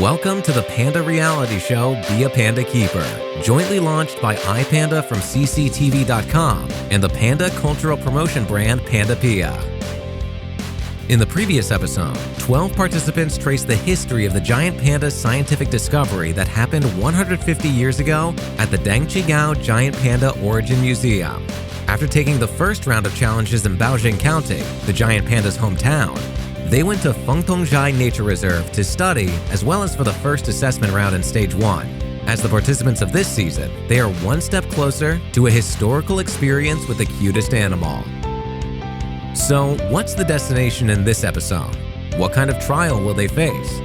Welcome to the Panda reality show, Be a Panda Keeper, jointly launched by iPanda from cctv.com and the Panda cultural promotion brand Panda Pia. In the previous episode, 12 participants traced the history of the giant panda's scientific discovery that happened 150 years ago at the Dujiangyan Giant Panda Origin Museum. After taking the first round of challenges in Baojing County, the giant panda's hometown, they went to Fengtongzhai Nature Reserve to study, as well as for the first assessment round in Stage 1. As the participants of this season, they are one step closer to a historical experience with the cutest animal. So, what's the destination in this episode? What kind of trial will they face?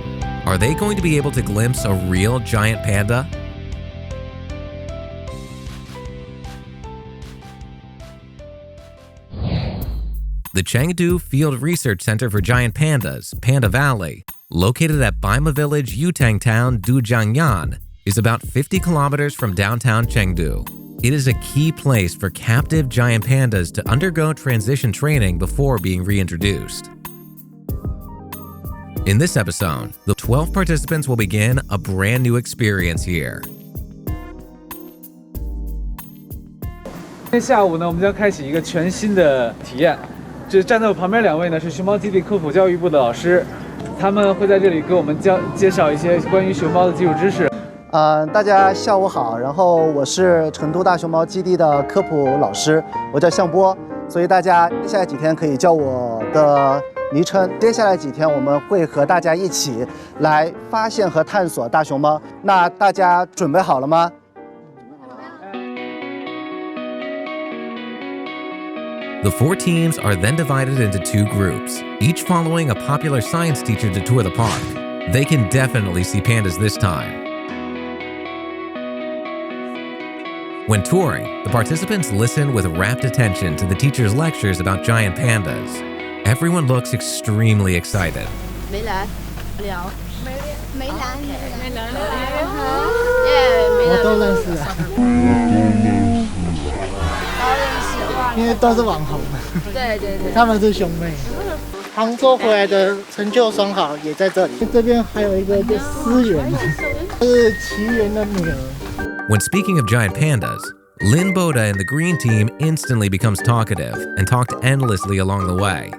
Are they going to be able to glimpse a real giant panda? The Chengdu Field Research Center for Giant Pandas, Panda Valley, located at Baima Village, Yutang Town, Dujiangyan, is about 50 kilometers from downtown Chengdu. It is a key place for captive giant pandas to undergo transition training before being reintroduced. In this episode, the 12 participants will begin a brand new experience here. 今天下午呢，我们将开启一个全新的体验。这站在我旁边两位呢是熊猫基地科普教育部的老师，他们会在这里给我们介绍一些关于熊猫的基础知识。大家下午好，然后我是成都大熊猫基地的科普老师，我叫向波，所以大家接下来几天可以叫我的昵称。接下来几天我们会和大家一起来发现和探索大熊猫，那大家准备好了吗？ The 4 teams are then divided into 2 groups, each following a popular science teacher to tour the park. They can definitely see pandas this time. When touring, the participants listen with rapt attention to the teacher's lectures about giant pandas. Everyone looks extremely excited. 梅兰聊，梅兰，我都认识啊，因为都是网红，对，他们是兄妹。杭州回来的成就双好也在这里，这边还有一个思源，是奇缘的女儿。 When speaking of giant pandas, Lin Boda and the green team instantly becomes talkative and talked endlessly along the way.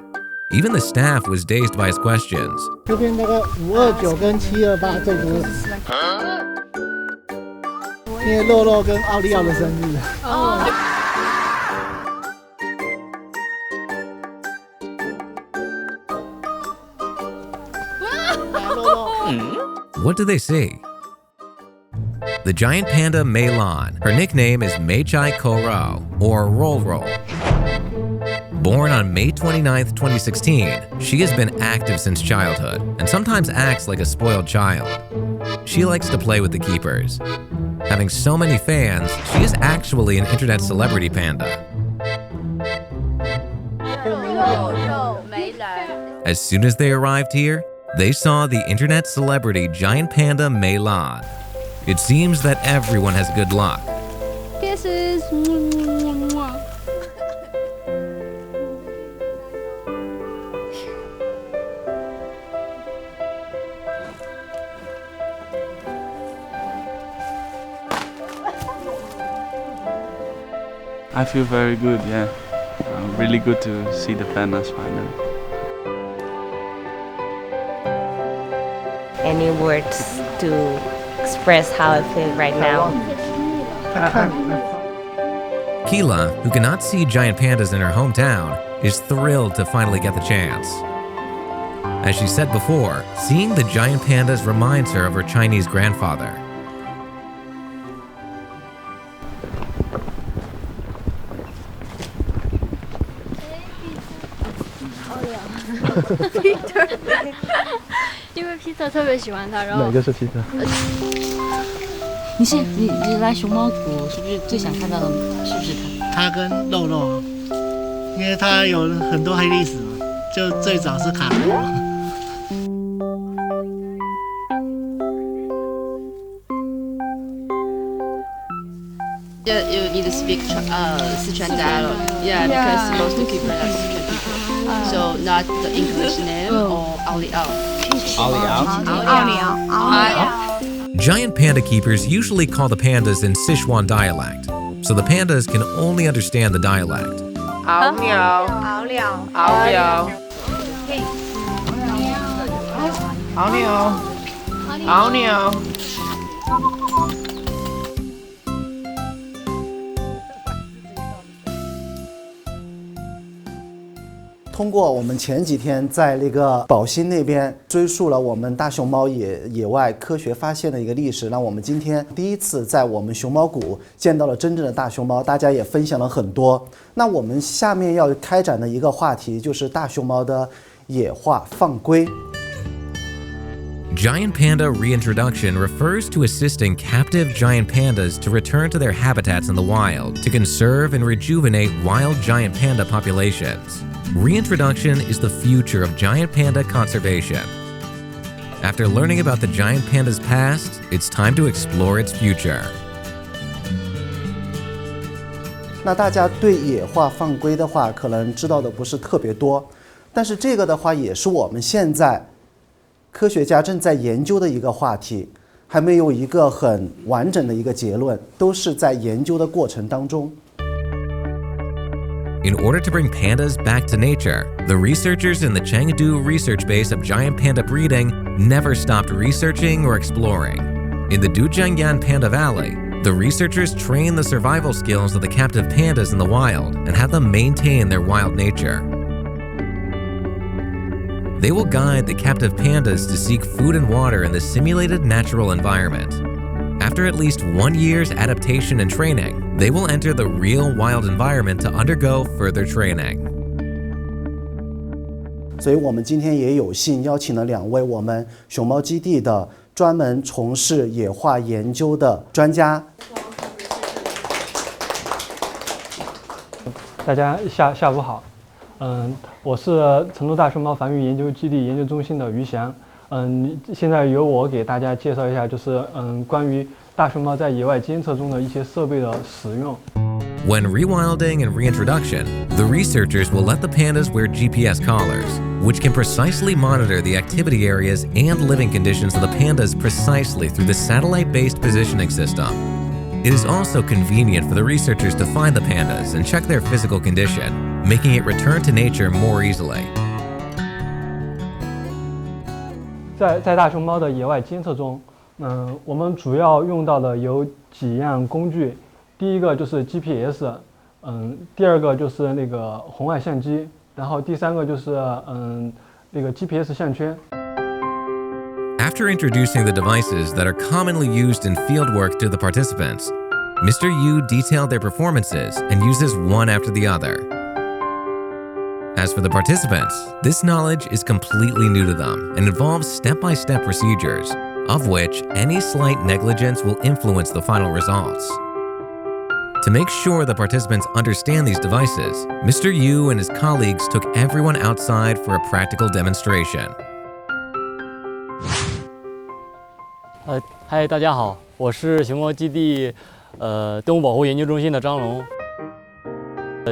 Even the staff was dazed by his questions. 这边那个529跟728最多，因为洛洛跟奥利奥的生日。What do they see? The giant panda Meilan. Her nickname is Meichai Koro, or Roll Roll. Born on May 29, 2016, she has been active since childhood and sometimes acts like a spoiled child. She likes to play with the keepers. Having so many fans, she is actually an internet celebrity panda. As soon as they arrived here, they saw the internet celebrity giant panda Meilan. It seems that everyone has good luck. Kisses. I feel very good, yeah. Really good to see the pandas finally. Any words to express how I feel right now? Keela, who cannot see giant pandas in her hometown, is thrilled to finally get the chance. As she said before, seeing the giant pandas reminds her of her Chinese grandfather. Peter， 因为 Peter 特别喜欢他，然后哪个是 Peter？ 你来熊猫谷是不是最想看到的？是不是他？他跟洛洛，因为他有很多黑历史嘛，就最早是卡罗。You need to speak Sichuan dialogue. Yeah, because most of the people are Sichuan people. So not the English name or Ali Ao. Giant panda keepers usually call the pandas in Sichuan dialect, so the pandas can only understand the dialect.通过我们前几天在那个宝兴那边追溯了我们大熊猫野外科学发现的一个历史，那我们今天第一次在我们熊猫谷见到了真正的大熊猫，大家也分享了很多。那我们下面要开展的一个话题就是大熊猫的野化放归。Giant Panda Reintroduction refers to assisting captive giant pandas to return to their habitats in the wild to conserve and rejuvenate wild giant panda populations. Reintroduction is the future of giant panda conservation. After learning about the giant panda's past, it's time to explore its future. 那大家对野化放归的话，可能知道的不是特别多，但是这个的话也是我们现在科学家正在研究的一个话题，还没有一个很完整的一个结论，都是在研究的过程当中。In order to bring pandas back to nature, the researchers in the Chengdu research base of giant panda breeding never stopped researching or exploring. In the Dujiangyan Panda Valley, the researchers train the survival skills of the captive pandas in the wild and have them maintain their wild nature. They will guide the captive pandas to seek food and water in the simulated natural environment. After at least 1 year's adaptation and training, they will enter the real wild environment to undergo further training. 所以我们今天也有幸邀请了2位我们熊猫基地的专门从事野化研究的专家。大家下午好，我是成都大熊猫繁育研究基地研究中心的于翔。现在由我给大家介绍一下，就是关于大熊猫在野外监测中的一些设备的使用。When rewilding and reintroduction, the researchers will let the pandas wear GPS collars, which can precisely monitor the activity areas and living conditions of the pandas precisely through the satellite-based positioning system. It is also convenient for the researchers to find the pandas and check their physical condition, making it return to nature more easily. 在大熊猫的野外监测中，我们主要用到的有几样工具。第一个就是 GPS， 第二个就是那个红外相机，然后第三个就是那个 GPS 项圈。After introducing the devices that are commonly used in fieldwork to the participants, Mr. Yu detailed their performances and uses one after the other. As for the participants, this knowledge is completely new to them and involves step-by-step procedures, of which any slight negligence will influence the final results. To make sure the participants understand these devices, Mr. Yu and his colleagues took everyone outside for a practical demonstration. 嗨，大家好，我是熊猫基地动物保护研究中心的张龙。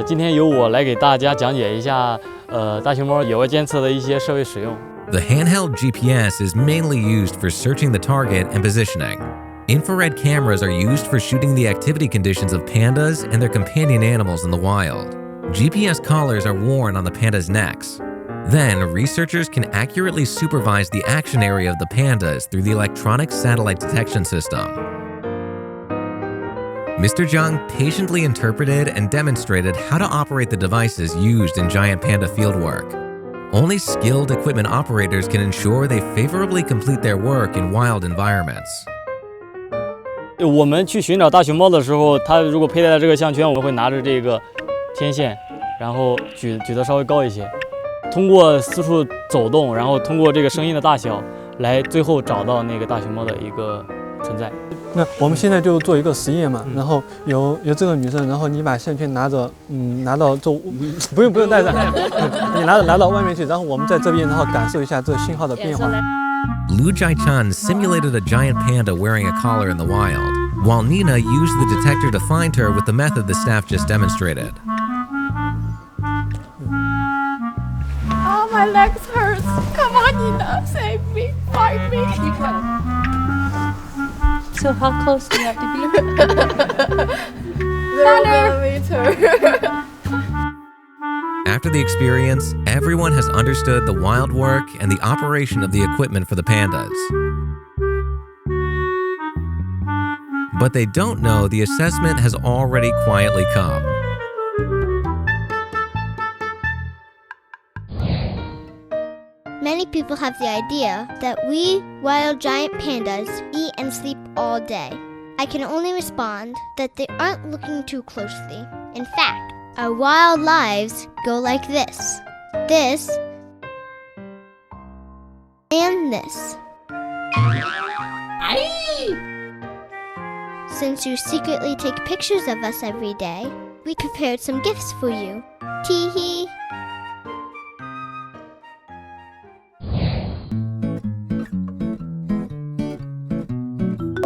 今天由我来给大家讲解一下大熊猫野外监测的一些设备使用。The handheld GPS is mainly used for searching the target and positioning. Infrared cameras are used for shooting the activity conditions of pandas and their companion animals in the wild. GPS collars are worn on the pandas' necks. Then, researchers can accurately supervise the action area of the pandas through the electronic satellite detection system. Mr. Zhang patiently interpreted and demonstrated how to operate the devices used in giant panda fieldwork. Only skilled equipment operators can ensure they favorably complete their work in wild environments. 我们去寻找大熊猫的时候，它如果佩戴了这个项圈，我们会拿着这个天线，然后举得稍微高一些，通过四处走动，然后通过这个声音的大小，来最后找到那个大熊猫的一个存在。那我们现在就做一个实验嘛，然后有这个女生，然后你把项圈拿着，拿到不用带着，你拿到外面去，然后我们在这边，然后感受一下这信号的变化。Lu Jiaichan simulated a giant panda wearing a collar in the wild, while Nina used the detector to find her with the method the staff just demonstrated. Oh my My legs hurt. Come on, Nina, save me, find me. So how close do you have to be? 0 millimeter. After the experience, everyone has understood the wild work and the operation of the equipment for the pandas. But they don't know the assessment has already quietly come. Many people have the idea that we wild giant pandas eat and sleep all day. I can only respond that they aren't looking too closely. In fact, our wild lives go like this. This and this. Since you secretly take pictures of us every day, we prepared some gifts for you. Tee-hee.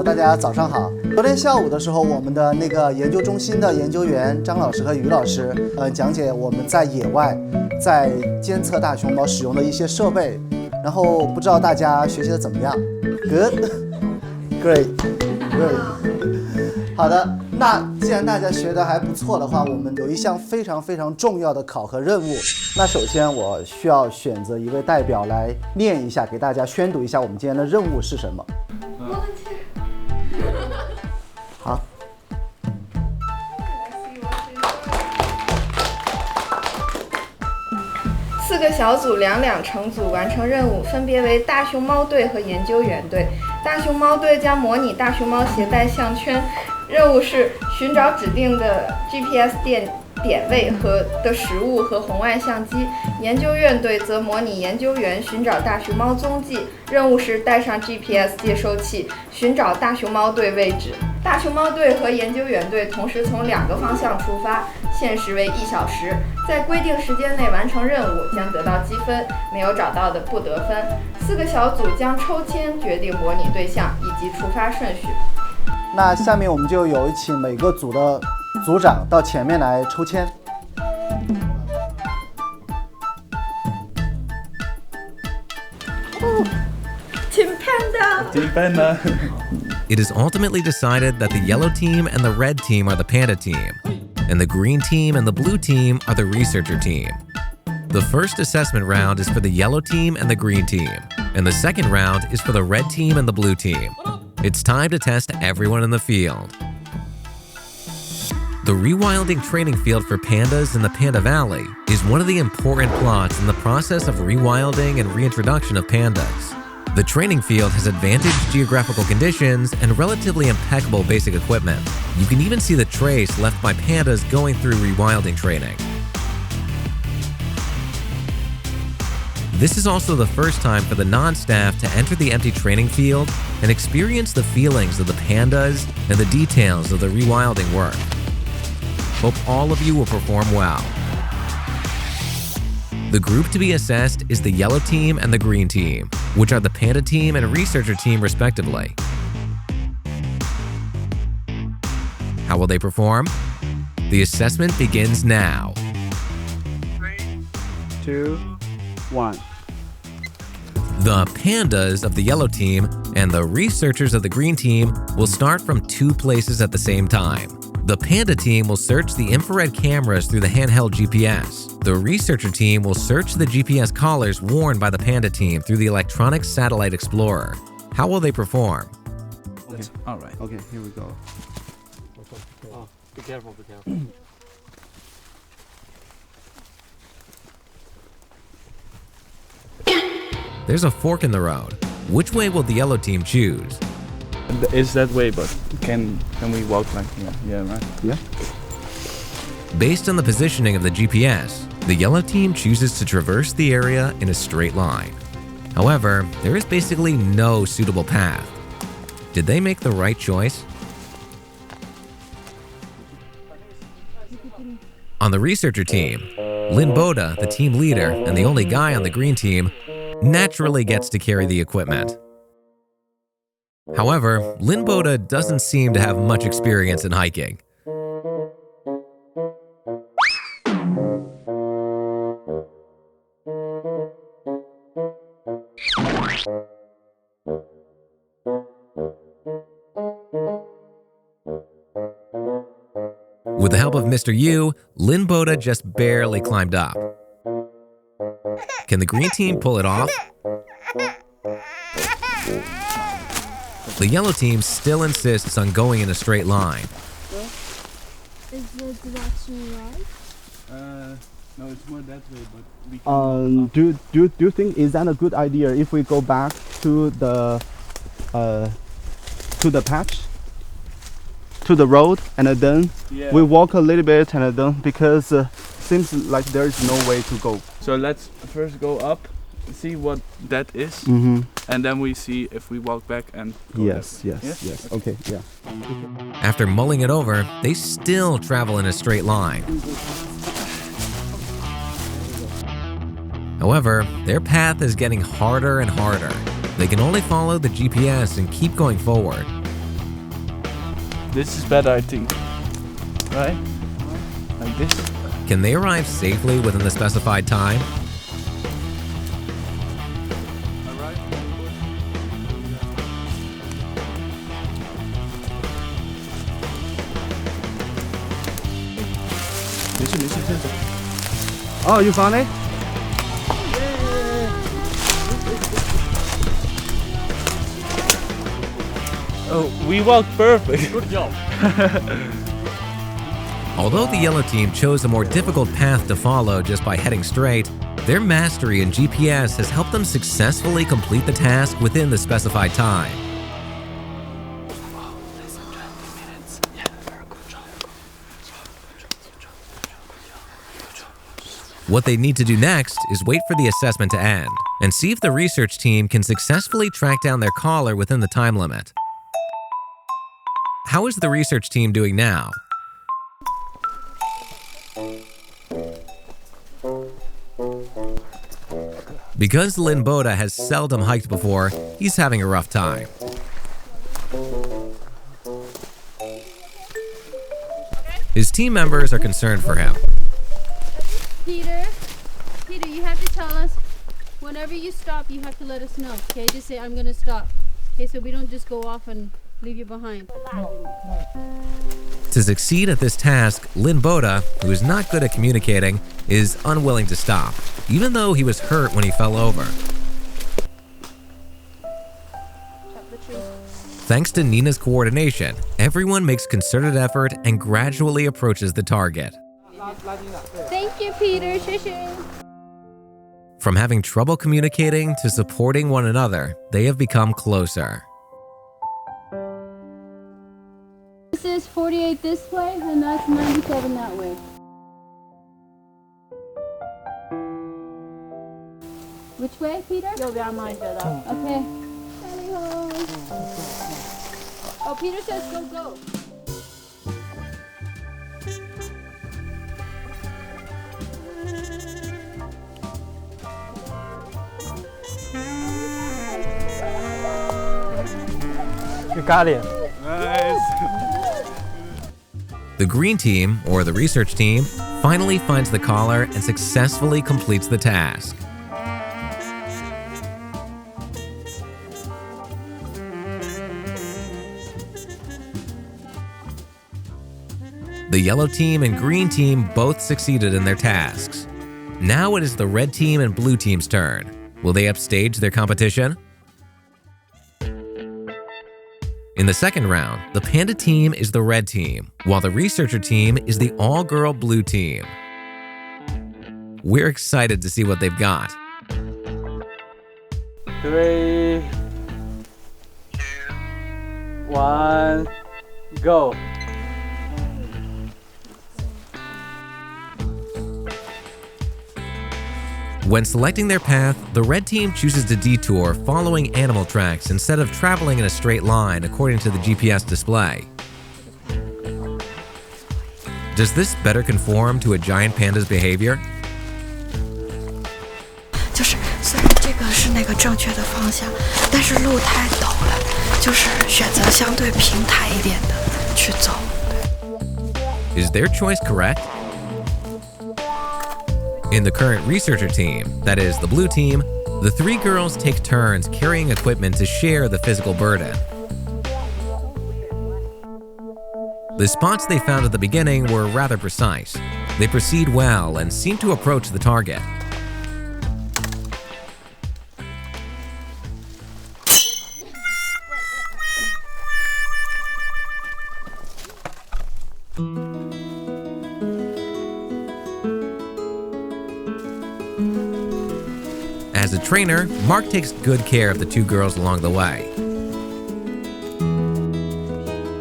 大家早上好。昨天下午的时候，我们的那个研究中心的研究员张老师和于老师，讲解我们在野外在监测大熊猫使用的一些设备。然后不知道大家学习的怎么样 ？Good, great, great。好的，那既然大家学的还不错的话，我们有一项非常非常重要的考核任务。那首先我需要选择一位代表来念一下，给大家宣读一下我们今天的任务是什么。好。4个小组2成组完成任务，分别为大熊猫队和研究员队。大熊猫队将模拟大熊猫携带项圈，任务是寻找指定的 GPS 点位的食物和红外相机。研究院队则模拟研究员寻找大熊猫踪迹，任务是带上 GPS 接收器，寻找大熊猫队位置。大熊猫队和研究员队同时从2个方向出发，限时为1小时，在规定时间内完成任务将得到积分，没有找到的不得分。4个小组将抽签决定模拟对象以及出发顺序。那下面我们就有请每个组的组长到前面来抽签。Team Panda! Team Panda! It is ultimately decided that the yellow team and the red team are the panda team, and the green team and the blue team are the researcher team. The first assessment round is for the yellow team and the green team, and the second round is for the red team and the blue team. It's time to test everyone in the field. The rewilding training field for pandas in the Panda Valley is one of the important plots in the process of rewilding and reintroduction of pandas. The training field has advantaged geographical conditions and relatively impeccable basic equipment. You can even see the trace left by pandas going through rewilding training. This is also the first time for the non-staff to enter the empty training field and experience the feelings of the pandas and the details of the rewilding work. Hope all of you will perform well. The group to be assessed is the yellow team and the green team, which are the panda team and researcher team respectively. How will they perform? The assessment begins now. 3, 2, 1. The pandas of the yellow team and the researchers of the green team will start from 2 places at the same time. The panda team will search the infrared cameras through the handheld GPS. The researcher team will search the GPS collars worn by the panda team through the electronic satellite explorer. How will they perform? Okay. All right. Okay, here we go. Oh, be careful, be careful. There's a fork in the road. Which way will the yellow team choose? It's that way, but can we walk like here? Yeah, right? Yeah. Based on the positioning of the GPS, the yellow team chooses to traverse the area in a straight line. However, there is basically no suitable path. Did they make the right choice? On the researcher team, Lin Boda, the team leader and the only guy on the green team, naturally gets to carry the equipment. However, Lin Boda doesn't seem to have much experience in hiking. With the help of Mr. Yu, Lin Boda just barely climbed up. Can the green team pull it off? The yellow team still insists on going in a straight line. Is the direction right? No, it's more that way, but we can Do you think is that a good idea if we go back to the patch, to the road, and then we walk a little bit, and then because seems like there is no way to go. So let's first go up, see what that is, and then we see if we walk back and go Yes. Okay. Okay, yeah. After mulling it over, they still travel in a straight line. However, their path is getting harder and harder. They can only follow the GPS and keep going forward. This is better, I think. Right? Like this. Can they arrive safely within the specified time? Oh, you found it? Oh, we walked perfect. Good job. Although the yellow team chose a more difficult path to follow just by heading straight, their mastery in GPS has helped them successfully complete the task within the specified time. What they need to do next is wait for the assessment to end and see if the research team can successfully track down their caller within the time limit. How is the research team doing now? Because Lin Boda has seldom hiked before, he's having a rough time. His team members are concerned for him. Peter, you have to tell us whenever you stop, you have to let us know. Okay, just say I'm gonna stop. Okay, so we don't just go off and leave you behind. To succeed at this task, Lin Boda, who is not good at communicating, is unwilling to stop, even though he was hurt when he fell over. Thanks to Nina's coordination, everyone makes concerted effort and gradually approaches the target. Thank you, Peter. 谢谢. From having trouble communicating to supporting one another, they have become closer. This is 48 this way, and that's 97 that way. Which way, Peter? 右边吗？你觉得? Okay. Oh, Peter says go, go. You got it. Nice. The green team, or the research team, finally finds the caller and successfully completes the task. The yellow team and green team both succeeded in their tasks. Now it is the red team and blue team's turn. Will they upstage their competition? In the second round, the panda team is the red team, while the researcher team is the all-girl blue team. We're excited to see what they've got. 3, 1, go. When selecting their path, the red team chooses to detour following animal tracks instead of traveling in a straight line according to the GPS display. Does this better conform to a giant panda's behavior? 就是虽然这个是那个正确的方向，但是路太陡了，就是选择相对平坦一点的去走。 Is their choice correct? In the current researcher team, that is the blue team, The three girls take turns carrying equipment to share the physical burden. The spots they found at the beginning were rather precise. They proceed well and seem to approach the target. As a trainer, Mark takes good care of the two girls along the way,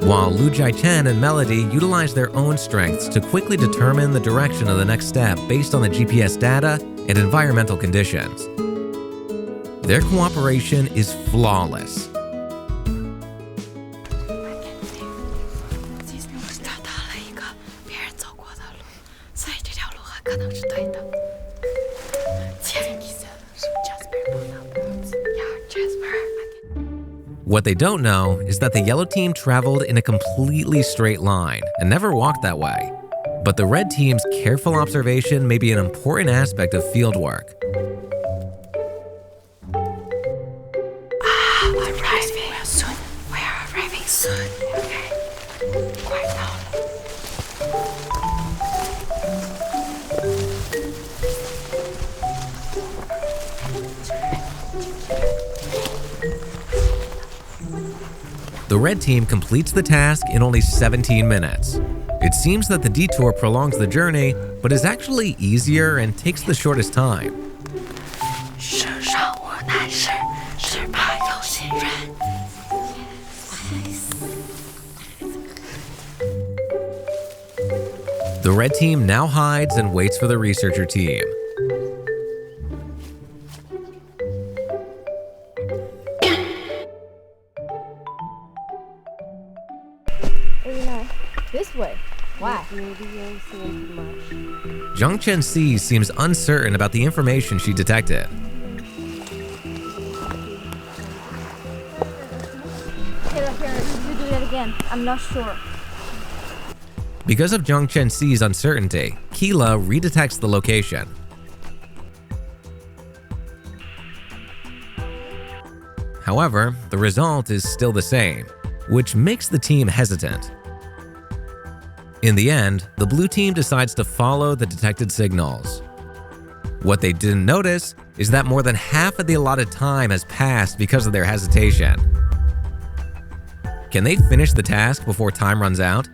while Lu Jiaichen and Melody utilize their own strengths to quickly determine the direction of the next step based on the GPS data and environmental conditions. Their cooperation is flawless. What they don't know is that the yellow team traveled in a completely straight line and never walked that way. But the red team's careful observation may be an important aspect of field work. Arriving soon. We are arriving soon. Okay. Quiet down. The red team completes the task in only 17 minutes. It seems that the detour prolongs the journey, but is actually easier and takes the shortest time. The red team now hides and waits for the researcher team. This way. Why? Zhang Chenxi seems uncertain about the information she detected. Here, you do that again. I'm not sure. Because of Zhang Chenxi's uncertainty, Keela redetects the location. However, the result is still the same, which makes the team hesitant. In the end, the blue team decides to follow the detected signals. What they didn't notice is that more than half of the allotted time has passed because of their hesitation. Can they finish the task before time runs out?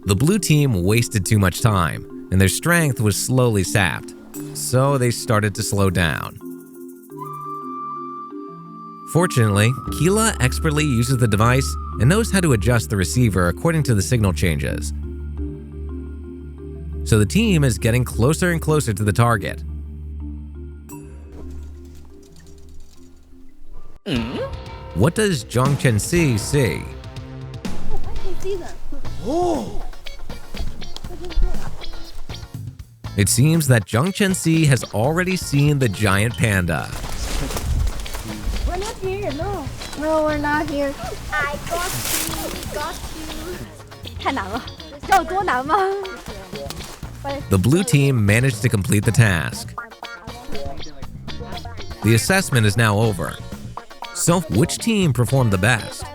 The blue team wasted too much time, and their strength was slowly sapped, so they started to slow down. Fortunately, Keela expertly uses the device and knows how to adjust the receiver according to the signal changes. So the team is getting closer and closer to the target. What does Zhang Chenxi see? I can see them. Oh! It seems that Zhang Chenxi has already seen the giant panda. We're not here, no. No, we're not here. I got you, got you. 太难了，知道有多难吗？ The blue team managed to complete the task. The assessment is now over. So, which team performed the best?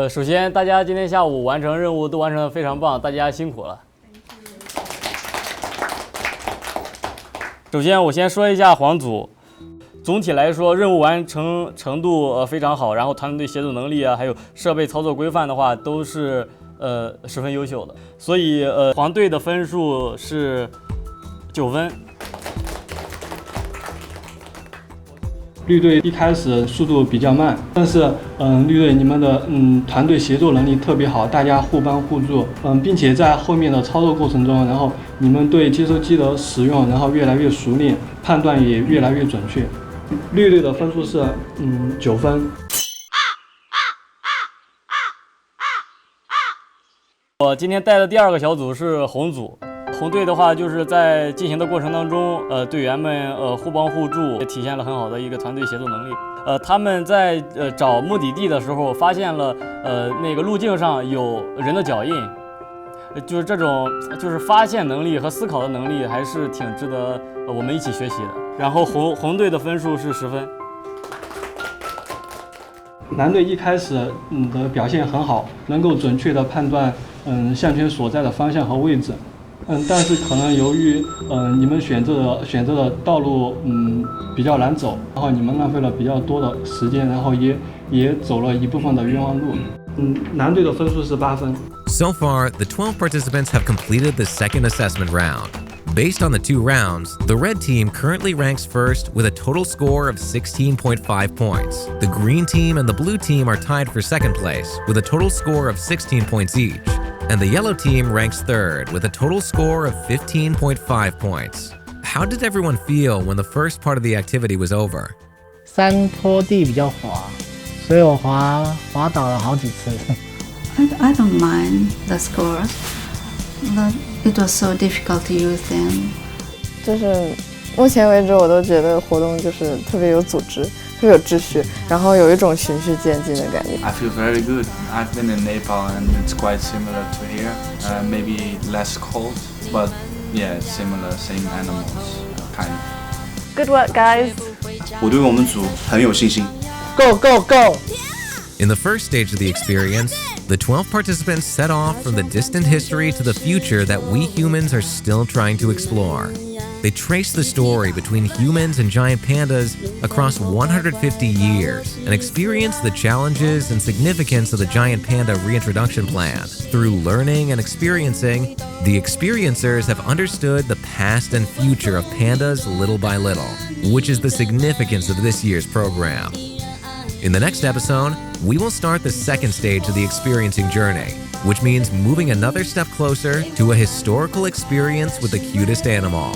首先大家今天下午完成任务都完成得非常棒，大家辛苦了。首先我先说一下黄组，总体来说任务完成程度非常好，然后团队协作能力啊，还有设备操作规范的话都是十分优秀的，所以黄队的分数是9分。绿队一开始速度比较慢，但是绿队你们的团队协作能力特别好，大家互帮互助，并且在后面的操作过程中，然后你们对接收机的使用，然后越来越熟练，判断也越来越准确。绿队的分数是9分。我今天带的第2个小组是红组。红队的话，就是在进行的过程当中，队员们互帮互助，也体现了很好的一个团队协作能力。他们在找目的地的时候，发现了那个路径上有人的脚印，就是这种就是发现能力和思考的能力，还是挺值得我们一起学习的。然后红队的分数是10分。蓝队一开始的表现很好，能够准确的判断项圈所在的方向和位置。但是可能由于你们选择的道路比较难走，然后你们浪费了比较多的时间，然后也走了一部分的冤枉路。蓝队的分数是8分。So far, the 12 participants have completed the second assessment round. Based on the 2 rounds, the red team currently ranks first with a total score of 16.5 points. The green team and the blue team are tied for second place with a total score of 16 points each. And the yellow team ranks third with a total score of 15.5 points. How did everyone feel when the first part of the activity was over? 山坡地比较滑，所以我滑倒了好几次。I don't mind the scores, but it was so difficult to use them. 就是目前为止，我都觉得活动就是特别有组织。特别有秩序，然后有一种循序渐进的感觉。I feel very good. I've been in Nepal and it's quite similar to here. Maybe less cold, but yeah, it's similar, same animals, kind of. Good work, guys. 我对我们组很有信心。Go, go, go! In the first stage of the experience, the 12 participants set off from the distant history to the future that we humans are still trying to explore. They trace the story between humans and giant pandas across 150 years and experience the challenges and significance of the Giant Panda Reintroduction Plan. Through learning and experiencing, the experiencers have understood the past and future of pandas little by little, which is the significance of this year's program. In the next episode, we will start the second stage of the experiencing journey, which means moving another step closer to a historical experience with the cutest animal.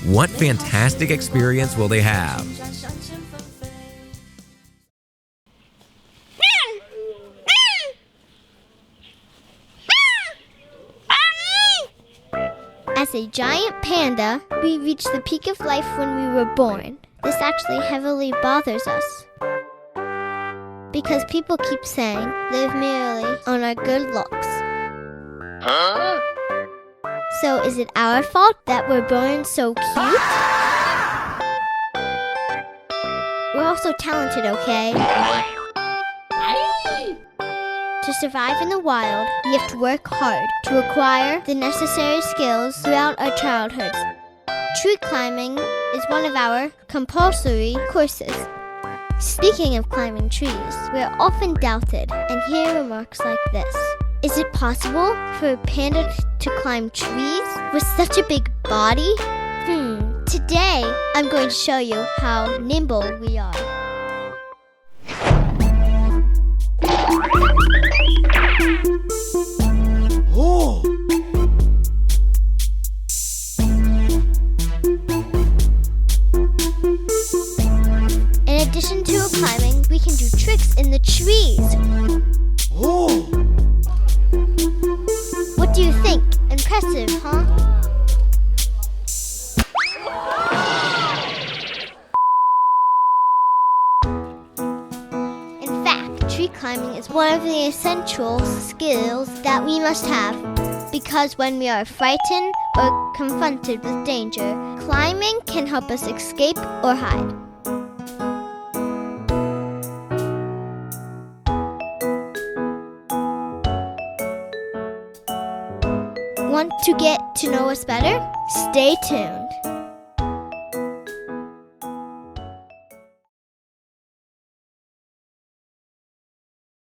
What fantastic experience will they have? As a giant panda, we reach the peak of life when we were born. This actually heavily bothers us, because people keep saying live merely on our good looks. Huh? So is it our fault that we're born so cute? We're also talented, okay? To survive in the wild, we have to work hard to acquire the necessary skills throughout our childhoods. Tree climbing is one of our compulsory courses. Speaking of climbing trees, we are often doubted and hear remarks like this. Is it possible for a panda to climb trees with such a big body? Today, I'm going to show you how nimble we are. Oh! In addition to climbing, we can do tricks in the trees. Oh! What do you think? Impressive, huh? In fact, tree climbing is one of the essential skills that we must have, because when we are frightened or confronted with danger, climbing can help us escape or hide. Want to get to know us better? Stay tuned.